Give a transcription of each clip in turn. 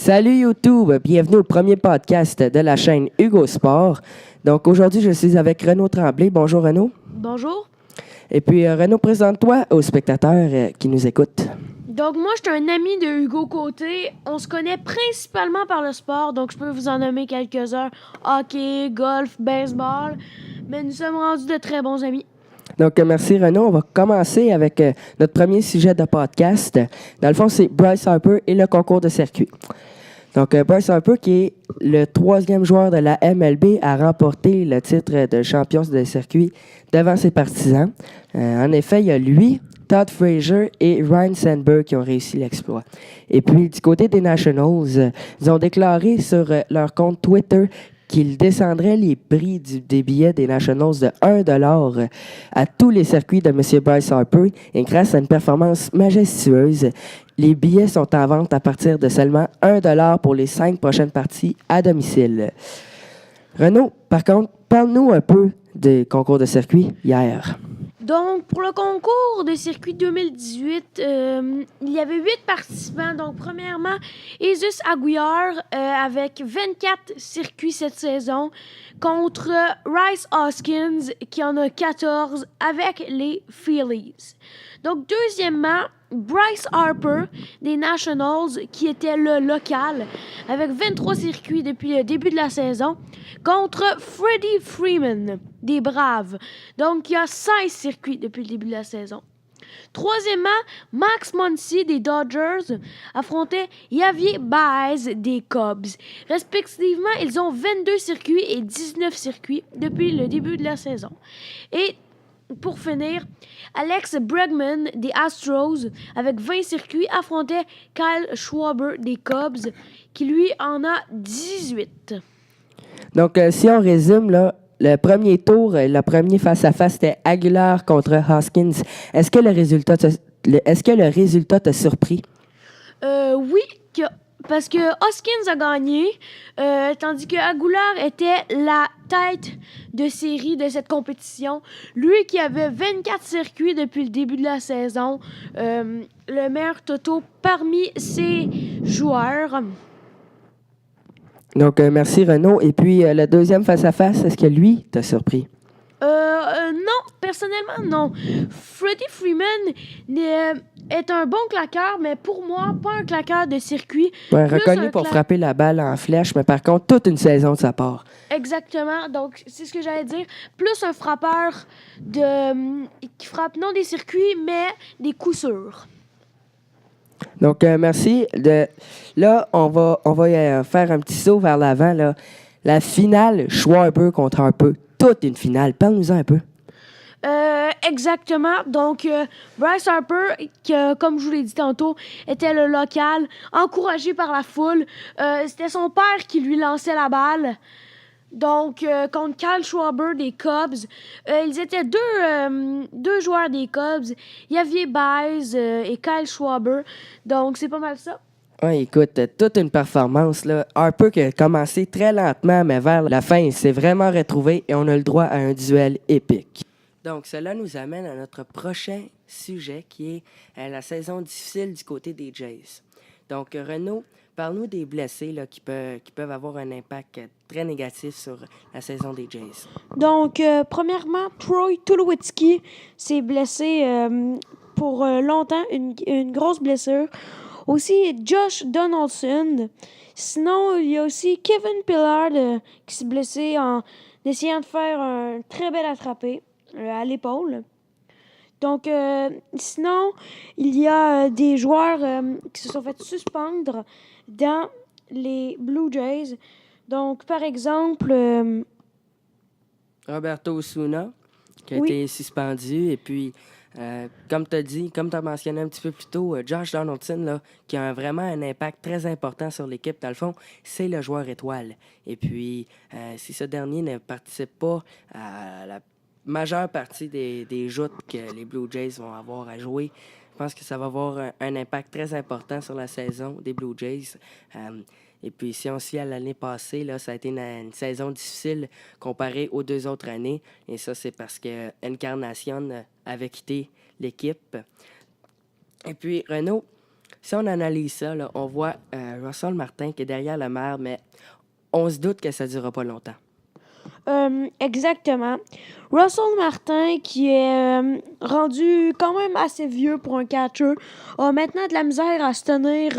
Salut YouTube, bienvenue au premier podcast de la chaîne Hugo Sport. Donc aujourd'hui, je suis avec Renaud Tremblay. Bonjour Renaud. Bonjour. Et puis Renaud, présente-toi aux spectateurs qui nous écoutent. Donc moi, je suis un ami de Hugo Côté. On se connaît principalement par le sport, donc je peux vous en nommer quelques-uns. Hockey, golf, baseball. Mais nous sommes rendus de très bons amis. Donc merci Renaud. On va commencer avec notre premier sujet de podcast. Dans le fond, c'est Bryce Harper et le concours de circuit. Donc, Bryce Harper, qui est le troisième joueur de la MLB à remporter le titre de champion de circuit devant ses partisans. En effet, il y a lui, Todd Frazier et Ryan Sandberg qui ont réussi l'exploit. Et puis, du côté des Nationals, ils ont déclaré sur leur compte Twitter qu'ils descendraient les prix des billets des Nationals de 1$ à tous les circuits de M. Bryce Harper. Et grâce à une performance majestueuse, les billets sont en vente à partir de seulement 1$ pour les 5 prochaines parties à domicile. Renaud, par contre, parle-nous un peu des concours de circuit hier. Donc, pour le concours de circuit 2018, il y avait 8 participants. Donc, premièrement, Jesus Aguilar avec 24 circuits cette saison contre Rhys Hoskins qui en a 14 avec les Phillies. Donc, deuxièmement, Bryce Harper des Nationals qui était le local avec 23 circuits depuis le début de la saison contre Freddie Freeman des Braves. Donc, il y a 16 circuits depuis le début de la saison. Troisièmement, Max Muncy des Dodgers affrontait Javier Baez des Cubs. Respectivement, ils ont 22 circuits et 19 circuits depuis le début de la saison. Et pour finir, Alex Bregman des Astros, avec 20 circuits, affrontait Kyle Schwarber des Cubs, qui lui en a 18. Donc, si on résume, là, le premier tour, le premier face-à-face, c'était Aguilar contre Hoskins. Est-ce que le résultat t'a surpris? Oui, parce que Hoskins a gagné, tandis que Aguilar était la tête de série de cette compétition. Lui qui avait 24 circuits depuis le début de la saison, le meilleur toto parmi ses joueurs. Donc, merci Renaud. Et puis, le deuxième face-à-face, est-ce que lui t'a surpris? Non, personnellement, non. Freddie Freeman est un bon claqueur, mais pour moi, pas un claqueur de circuit. Ouais, reconnu pour frapper la balle en flèche, mais par contre, toute une saison de sa part. Exactement. Donc, c'est ce que j'allais dire. Plus un frappeur qui frappe non des circuits, mais des coups sûrs. Donc, merci. Là, on va faire un petit saut vers l'avant. Là. La finale, Schwarber contre Harper. Toute une finale. Parle-nous-en un peu. Exactement. Donc, Bryce Harper, qui, comme je vous l'ai dit tantôt, était le local, encouragé par la foule. C'était son père qui lui lançait la balle. Donc, contre Kyle Schwarber des Cubs. Ils étaient deux joueurs des Cubs, Javier Baez et Kyle Schwarber. Donc, c'est pas mal ça. Ouais, écoute, toute une performance. Là. Harper qui a commencé très lentement, mais vers la fin, il s'est vraiment retrouvé et on a le droit à un duel épique. Donc, cela nous amène à notre prochain sujet qui est la saison difficile du côté des Jays. Donc, Renaud, parle-nous des blessés là, qui peuvent avoir un impact très négatif sur la saison des Jays. Donc, premièrement, Troy Tulowitzki s'est blessé pour longtemps, une grosse blessure. Aussi, Josh Donaldson. Sinon, il y a aussi Kevin Pillar qui s'est blessé en essayant de faire un très bel attrapé à l'épaule. Donc, sinon, il y a des joueurs qui se sont fait suspendre dans les Blue Jays. Donc, par exemple... Roberto Osuna, qui a Oui. été suspendu. Et puis, comme tu as mentionné un petit peu plus tôt, Josh Donaldson, là, qui a vraiment un impact très important sur l'équipe. Dans le fond, c'est le joueur étoile. Et puis, si ce dernier ne participe pas à la majeure partie des joutes que les Blue Jays vont avoir à jouer, je pense que ça va avoir un impact très important sur la saison des Blue Jays. Et puis, si on se fie à l'année passée, là, ça a été une saison difficile comparée aux 2 autres années. Et ça, c'est parce que Encarnacion avait quitté l'équipe. Et puis, Renaud, si on analyse ça, là, on voit Russell Martin qui est derrière le maire, mais on se doute que ça ne durera pas longtemps. Exactement. Russell Martin, qui est rendu quand même assez vieux pour un catcher, a maintenant de la misère à se tenir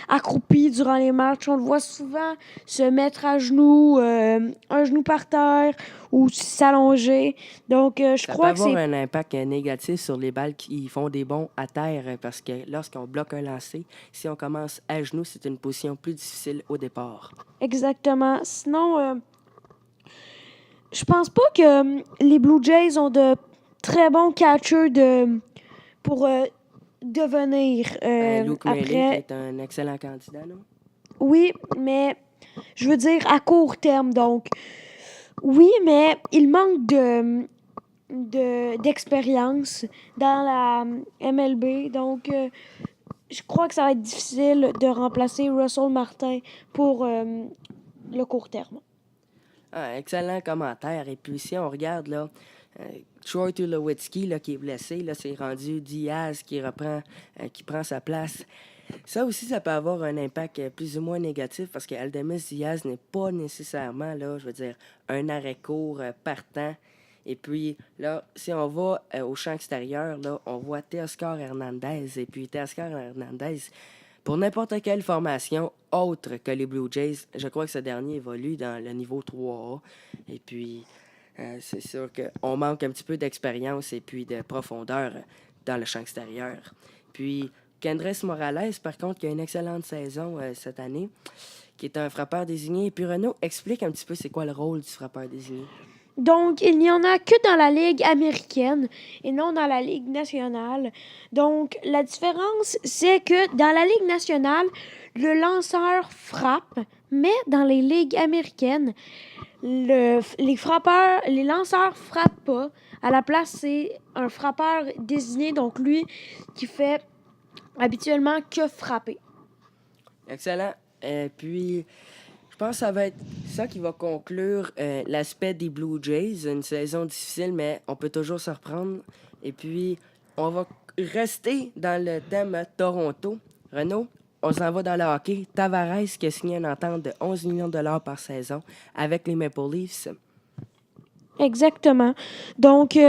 accroupi durant les matchs. On le voit souvent se mettre à genoux, un genou par terre ou s'allonger. Donc, je Ça peut crois que avoir c'est un impact négatif sur les balles qui font des bonds à terre parce que lorsqu'on bloque un lancer, si on commence à genoux, c'est une position plus difficile au départ. exactement. Sinon, je pense pas que les Blue Jays ont de très bons catchers pour devenir Luke Maile après. est un excellent candidat, non? Oui, mais je veux dire à court terme. Donc, oui, mais il manque d'expérience dans la MLB. Donc, je crois que ça va être difficile de remplacer Russell Martin pour le court terme. Excellent commentaire. Et puis, si on regarde, là, Troy Tulowitzki, là, qui est blessé, là, c'est rendu Diaz qui prend sa place. Ça aussi, ça peut avoir un impact plus ou moins négatif parce que Aldemus Diaz n'est pas nécessairement, là, je veux dire, un arrêt court partant. Et puis, là, si on va au champ extérieur, là, on voit Teoscar Hernandez. Et puis, Teoscar Hernandez, pour n'importe quelle formation autre que les Blue Jays, je crois que ce dernier évolue dans le niveau 3A. Et puis, c'est sûr qu'on manque un petit peu d'expérience et puis de profondeur dans le champ extérieur. Puis, Kendrys Morales, par contre, qui a une excellente saison cette année, qui est un frappeur désigné. Et puis, Renaud, explique un petit peu c'est quoi le rôle du frappeur désigné. Donc, il n'y en a que dans la Ligue américaine et non dans la Ligue nationale. Donc, la différence, c'est que dans la Ligue nationale, le lanceur frappe, mais dans les ligues américaines, les lanceurs frappent pas. À la place, c'est un frappeur désigné, donc lui, qui fait habituellement que frapper. Excellent. Puis, je pense que ça va être ça qui va conclure l'aspect des Blue Jays. Une saison difficile, mais on peut toujours se reprendre. Et puis, on va rester dans le thème Toronto. Renaud, on s'en va dans le hockey. Tavares qui a signé une entente de 11 millions de dollars par saison avec les Maple Leafs. Exactement. Donc,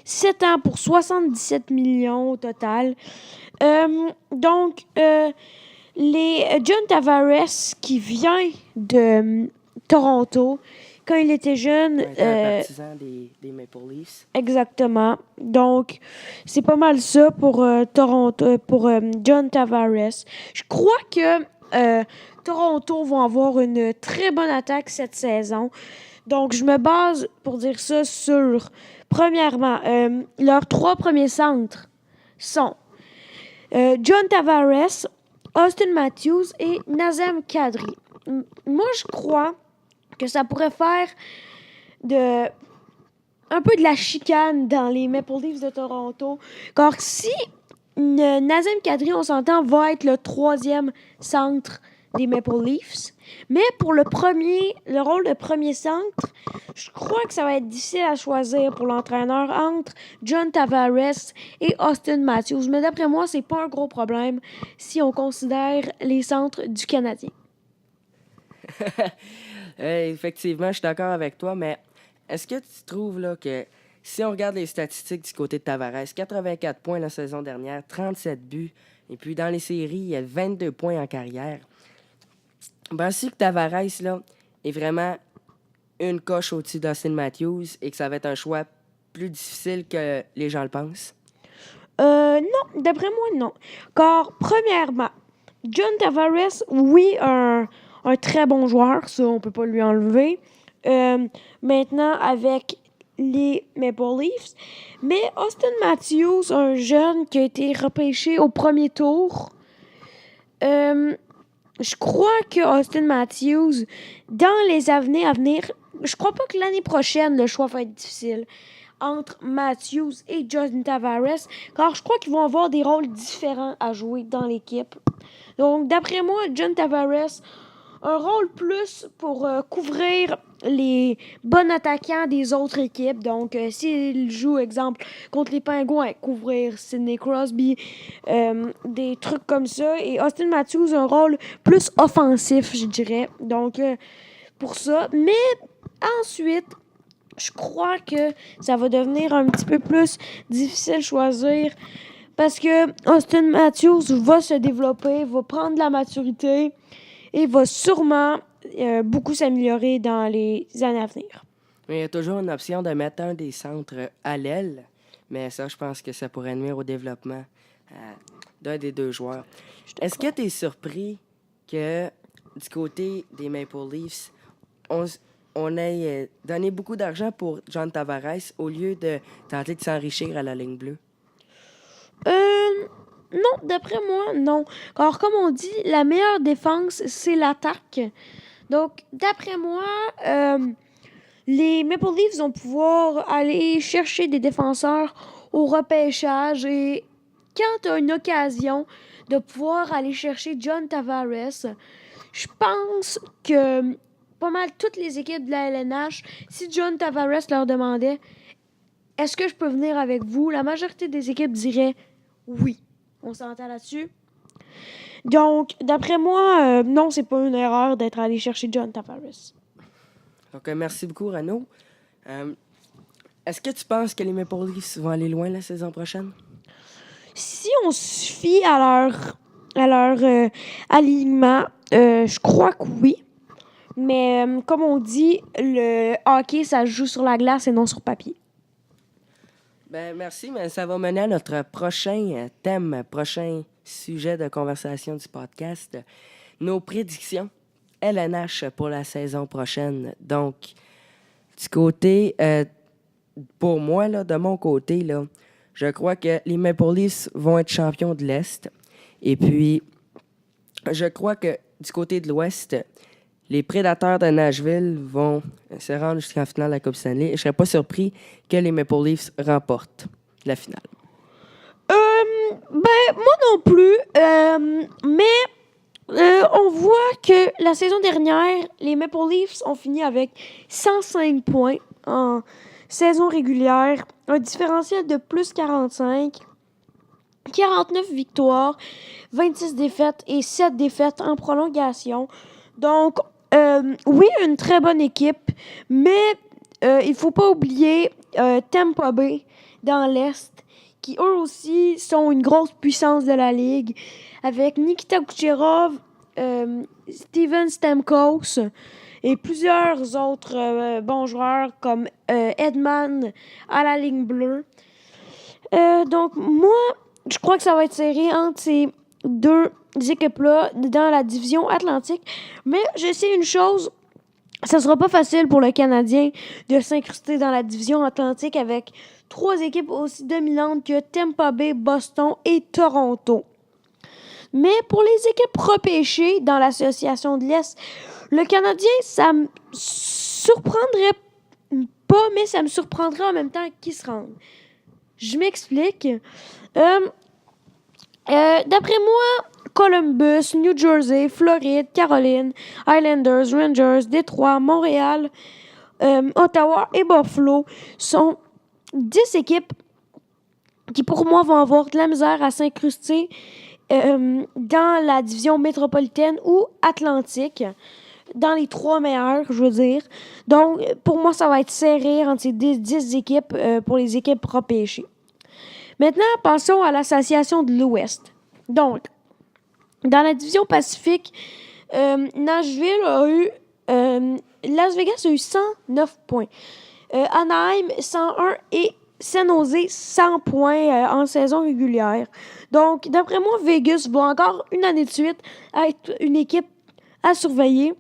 7 ans pour 77 millions au total. Donc, John Tavares, qui vient de Toronto, quand il était jeune. Un partisan des Maple Leafs. Exactement. Donc, c'est pas mal ça pour Toronto, pour John Tavares. Je crois que Toronto vont avoir une très bonne attaque cette saison. Donc, je me base pour dire ça sur, premièrement, leurs 3 premiers centres sont John Tavares, Austin Matthews et Nazem Kadri. Moi, je crois que ça pourrait faire un peu de la chicane dans les Maple Leafs de Toronto. Car si Nazem Kadri, on s'entend, va être le 3e centre des Maple Leafs, mais pour le rôle de premier centre, je crois que ça va être difficile à choisir pour l'entraîneur entre John Tavares et Austin Matthews. Mais d'après moi, c'est pas un gros problème si on considère les centres du Canadien. Effectivement, je suis d'accord avec toi, mais est-ce que tu trouves là, que si on regarde les statistiques du côté de Tavares, 84 points la saison dernière, 37 buts, et puis dans les séries, il y a 22 points en carrière. Penses-tu que Tavares là, est vraiment une coche au-dessus d'Austin Matthews et que ça va être un choix plus difficile que les gens le pensent? Non, d'après moi, non. Car, premièrement, John Tavares, oui, un très bon joueur, ça, on peut pas lui enlever. Maintenant, avec les Maple Leafs. Mais Austin Matthews, un jeune qui a été repêché au premier tour, je crois que Austin Matthews, dans les années à venir, je crois pas que l'année prochaine, le choix va être difficile entre Matthews et John Tavares, car je crois qu'ils vont avoir des rôles différents à jouer dans l'équipe. Donc, d'après moi, John Tavares un rôle plus pour couvrir les bons attaquants des autres équipes. Donc, s'il joue, exemple, contre les Pingouins, couvrir Sidney Crosby, des trucs comme ça. Et Austin Matthews, un rôle plus offensif, je dirais. Donc, pour ça. Mais ensuite, je crois que ça va devenir un petit peu plus difficile de choisir parce que Austin Matthews va se développer, va prendre de la maturité et va sûrement beaucoup s'améliorer dans les années à venir. Mais il y a toujours une option de mettre un des centres à l'aile, mais ça, je pense que ça pourrait nuire au développement d'un des deux joueurs. Est-ce que tu es surpris que du côté des Maple Leafs, on ait donné beaucoup d'argent pour John Tavares au lieu de tenter de s'enrichir à la ligne bleue? Non, d'après moi, non. Car comme on dit, la meilleure défense, c'est l'attaque. Donc, d'après moi, les Maple Leafs vont pouvoir aller chercher des défenseurs au repêchage et quand tu as une occasion de pouvoir aller chercher John Tavares, je pense que pas mal toutes les équipes de la LNH, si John Tavares leur demandait « Est-ce que je peux venir avec vous? » La majorité des équipes diraient « Oui. » On s'entend là-dessus. Donc, d'après moi, non, c'est pas une erreur d'être allé chercher John Tavares. Donc, merci beaucoup, Renaud. Est-ce que tu penses que les Maple Leafs vont aller loin la saison prochaine? Si on se fie à leur alignement, je crois que oui. Mais comme on dit, le hockey, ça se joue sur la glace et non sur papier. Ben, merci, mais ça va mener à notre prochain thème, prochain sujet de conversation du podcast. Nos prédictions LNH pour la saison prochaine. Donc, du côté, pour moi, là, de mon côté, là, je crois que les Maple Leafs vont être champions de l'Est. Et puis, je crois que du côté de l'Ouest, les Prédateurs de Nashville vont se rendre jusqu'en finale de la Coupe Stanley. Et je ne serais pas surpris que les Maple Leafs remportent la finale. Moi non plus. Mais on voit que la saison dernière, les Maple Leafs ont fini avec 105 points en saison régulière, un différentiel de plus 45, 49 victoires, 26 défaites et 7 défaites en prolongation. Donc, oui, une très bonne équipe, mais il ne faut pas oublier Tampa Bay dans l'Est, qui eux aussi sont une grosse puissance de la Ligue, avec Nikita Kucherov, Steven Stamkos et plusieurs autres bons joueurs comme Edman à la ligne bleue. Donc, moi, je crois que ça va être serré entre ces deux équipes-là dans la division Atlantique. Mais je sais une chose, ça sera pas facile pour le Canadien de s'incruster dans la division Atlantique avec 3 équipes aussi dominantes que Tampa Bay, Boston et Toronto. Mais pour les équipes repêchées dans l'association de l'Est, le Canadien, ça me surprendrait pas, mais ça me surprendrait en même temps qu'ils se rendent. Je m'explique. D'après moi, Columbus, New Jersey, Floride, Caroline, Islanders, Rangers, Détroit, Montréal, Ottawa et Buffalo sont 10 équipes qui, pour moi, vont avoir de la misère à s'incruster dans la division métropolitaine ou atlantique, dans les 3 meilleurs, je veux dire. Donc, pour moi, ça va être serré entre ces 10 équipes pour les équipes repêchées. Maintenant, passons à l'association de l'Ouest. Donc, dans la division Pacifique, Nashville a eu... Las Vegas a eu 109 points. Anaheim, 101 et San Jose, 100 points en saison régulière. Donc, d'après moi, Vegas va encore une année de suite être une équipe à surveiller.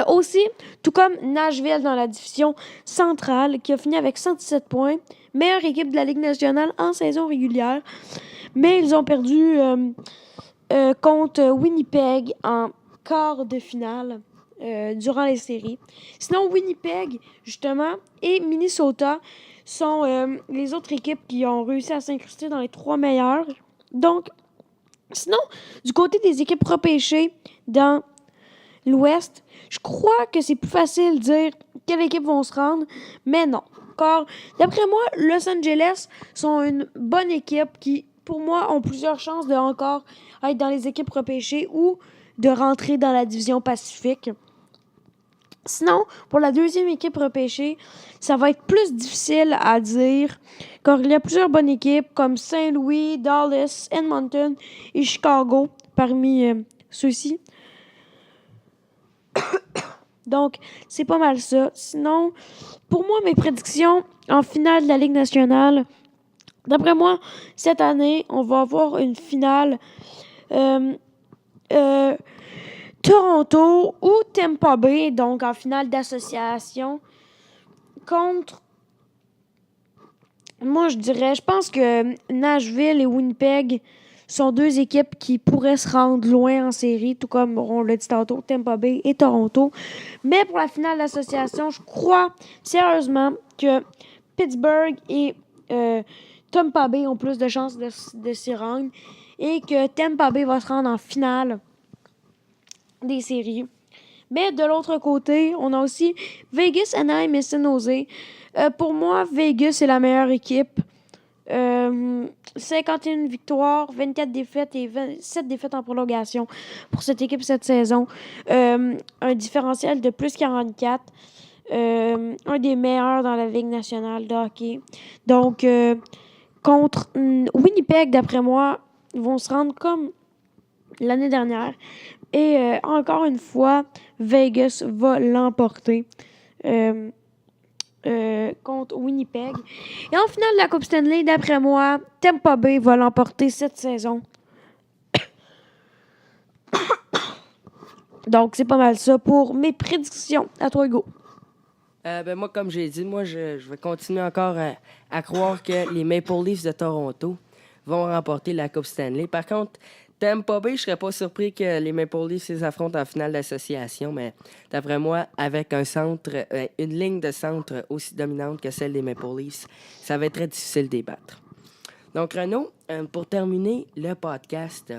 Aussi, tout comme Nashville dans la division centrale, qui a fini avec 117 points, meilleure équipe de la Ligue nationale en saison régulière, mais ils ont perdu contre Winnipeg en quart de finale durant les séries. Sinon, Winnipeg, justement, et Minnesota sont les autres équipes qui ont réussi à s'incruster dans les 3 meilleures. Donc, sinon, du côté des équipes repêchées dans l'Ouest, je crois que c'est plus facile de dire quelle équipe vont se rendre, mais non. Car, d'après moi, Los Angeles sont une bonne équipe qui, pour moi, ont plusieurs chances de encore être dans les équipes repêchées ou de rentrer dans la division Pacifique. Sinon, pour la deuxième équipe repêchée, ça va être plus difficile à dire, car il y a plusieurs bonnes équipes comme Saint-Louis, Dallas, Edmonton et Chicago parmi ceux-ci. Donc, c'est pas mal ça. Sinon, pour moi, mes prédictions en finale de la Ligue nationale, d'après moi, cette année, on va avoir une finale Toronto ou Tampa Bay, donc en finale d'association, contre... Moi, je pense que Nashville et Winnipeg sont deux équipes qui pourraient se rendre loin en série, tout comme on l'a dit tantôt, Tampa Bay et Toronto. Mais pour la finale d'association, je crois sérieusement que Pittsburgh et Tampa Bay ont plus de chances de s'y rendre et que Tampa Bay va se rendre en finale des séries. Mais de l'autre côté, on a aussi Vegas, Anaheim et San Jose. Pour moi, Vegas est la meilleure équipe. 51 victoires, 24 défaites et 27 défaites en prolongation pour cette équipe cette saison. Un différentiel de plus 44. Un des meilleurs dans la Ligue nationale de hockey. Donc, contre Winnipeg, d'après moi, ils vont se rendre comme l'année dernière. Et encore une fois, Vegas va l'emporter contre Winnipeg. Et en finale de la Coupe Stanley, d'après moi, Tampa Bay va l'emporter cette saison. Donc, c'est pas mal ça pour mes prédictions. À toi, Hugo. Moi, comme j'ai dit, je vais continuer encore à croire que les Maple Leafs de Toronto vont remporter la Coupe Stanley. Par contre, Tampa Bay, je serais pas surpris que les Maple Leafs les affrontent en finale d'association, mais d'après moi, avec un centre, une ligne de centre aussi dominante que celle des Maple Leafs, ça va être très difficile de les battre. Donc, Renaud, pour terminer le podcast,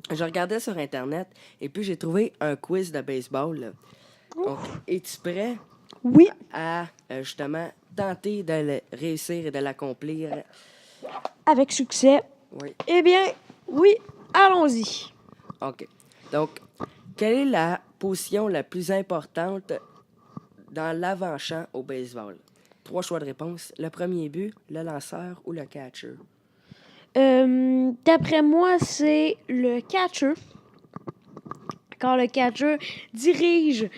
je regardais sur Internet et puis j'ai trouvé un quiz de baseball. Donc, es-tu prêt? Oui. À justement tenter de le réussir et de l'accomplir? Avec succès. Oui. Eh bien, oui. Allons-y. OK. Donc, quelle est la position la plus importante dans l'avant-champ au baseball? 3 choix de réponse. Le premier but, le lanceur ou le catcher? D'après moi, c'est le catcher. Car le catcher dirige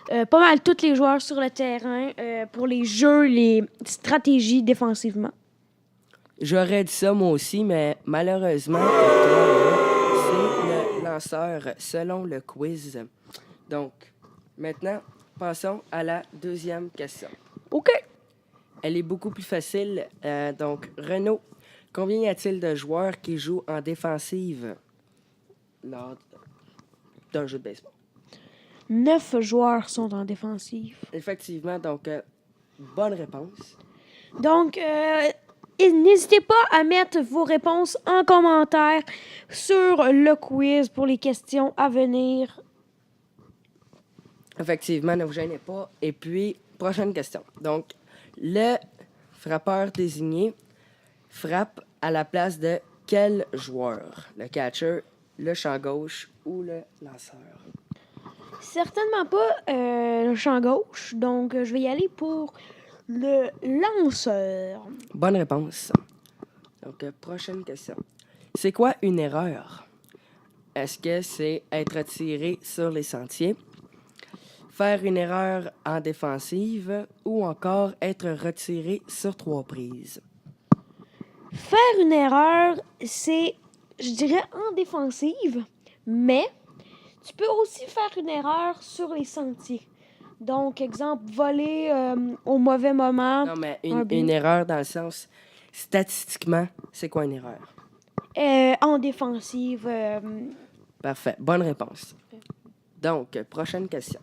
pas mal tous les joueurs sur le terrain pour les jeux, les stratégies défensivement. J'aurais dit ça moi aussi, mais malheureusement, c'est le lanceur selon le quiz. Donc, maintenant, passons à la deuxième question. OK. Elle est beaucoup plus facile. Donc, Renaud, combien y a-t-il de joueurs qui jouent en défensive lors d'un jeu de baseball? 9 joueurs sont en défensive. Effectivement, donc, bonne réponse. Donc, n'hésitez pas à mettre vos réponses en commentaire sur le quiz pour les questions à venir. Effectivement, ne vous gênez pas. Et puis, prochaine question. Donc, le frappeur désigné frappe à la place de quel joueur? Le catcher, le champ gauche ou le lanceur? Certainement pas le champ gauche, donc je vais y aller pour le lanceur. Bonne réponse. Donc, prochaine question. C'est quoi une erreur? Est-ce que c'est être tiré sur les sentiers, faire une erreur en défensive ou encore être retiré sur 3 prises? Faire une erreur, c'est, je dirais, en défensive, mais tu peux aussi faire une erreur sur les sentiers. Donc, exemple, voler au mauvais moment. Non, mais une erreur dans le sens, statistiquement, c'est quoi une erreur? En défensive. Parfait. Bonne réponse. Donc, prochaine question.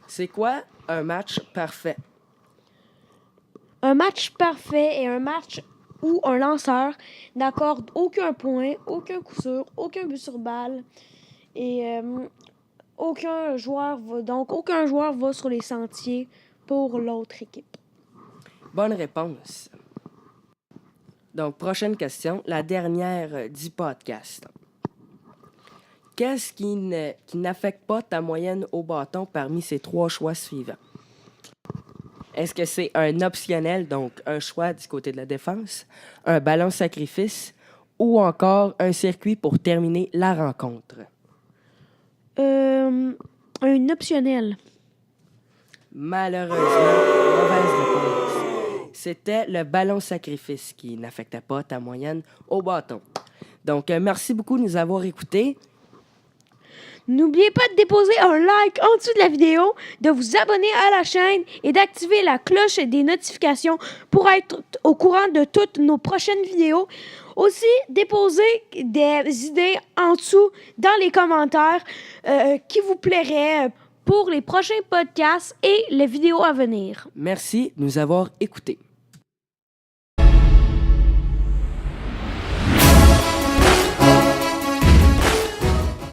C'est quoi un match parfait? Un match parfait est un match où un lanceur n'accorde aucun point, aucun coup sûr, aucun but sur balle et aucun joueur va sur les sentiers pour l'autre équipe. Bonne réponse. Donc, prochaine question, la dernière du podcast. Qu'est-ce qui n'affecte pas ta moyenne au bâton parmi ces 3 choix suivants? Est-ce que c'est un optionnel, donc un choix du côté de la défense, un ballon sacrifice ou encore un circuit pour terminer la rencontre? Un optionnel. Malheureusement, mauvaise réponse. C'était le ballon sacrifice qui n'affectait pas ta moyenne au bâton. Donc, merci beaucoup de nous avoir écoutés. N'oubliez pas de déposer un like en dessous de la vidéo, de vous abonner à la chaîne et d'activer la cloche des notifications pour être au courant de toutes nos prochaines vidéos. Aussi, déposez des idées en dessous dans les commentaires qui vous plairaient pour les prochains podcasts et les vidéos à venir. Merci de nous avoir écoutés.